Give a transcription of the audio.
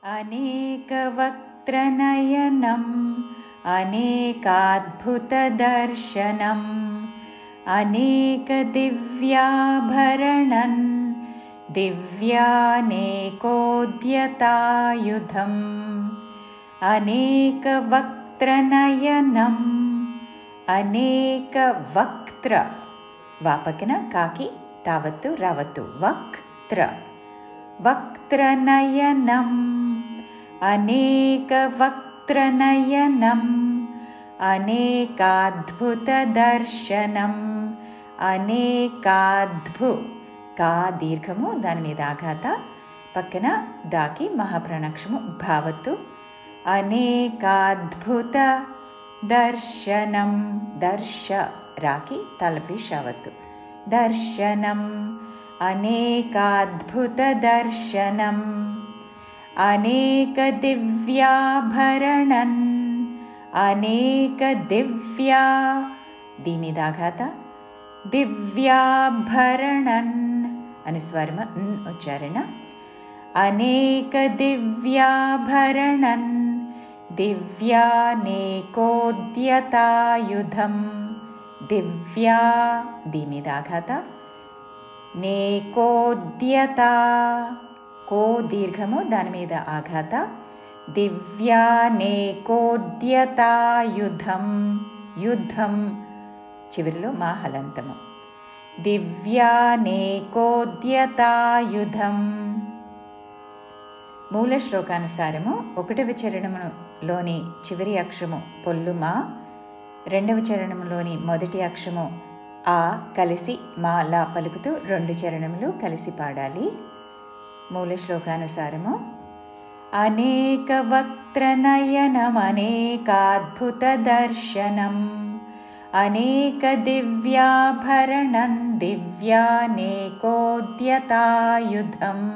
अनेकवक्त्रनयनम् अनेकाद्भुतदर्शनम् अनेकदिव्याभरणन् दिव्यानेकोद्यतायुधम् अनेकवक्त्रनयनम् अनेकवक्त्र वापकन काकी तावत्तु रवतु वक्त्र वक्त्रनयनम् अनेकवक्त्रनयनम् अनेकाद्भुतदर्शनम् अनेकाद्भु का दीर्घमु दानि मीद आघात पक्कन दाकी महाप्राणाक्षरमु भावतु अनेकाद्भुत दर्शनं दर्श राकी तलविषवतु दर्शनम् अनेकाद्भुतदर्शनम् अनेकदिव्याभरणन् अनेकदिव्या दीमिदाघात दिव्याभरणन् अनुस्वारम उच्चारण अनेकदिव्याभरणन् दिव्यानेकोद्यतायुधम् दिव्या दीमिदाघात नेकोद्यता को दीर्घमु दानि मीद आघात दिव्यानेकोद्यतायुधं युद्धं చివరిలో మా హలంతము దివ్యానేకోద్యతాయుధం. మూల శ్లోకానుసారము 1వ చరణములోని చివరి అక్షరము పొల్లు మా, 2వ చరణములోని మొదటి అక్షరము ఆ కలిసి మా లా పలుకుతూ 2 చరణములు కలిసి పాడాలి. మూల శ్లోకానుసారము అనేకవక్త్రనయనమనేకాద్భుతదర్శనం अनेकदिव्याभरणं दिव्यानेकोद्यतायुधम्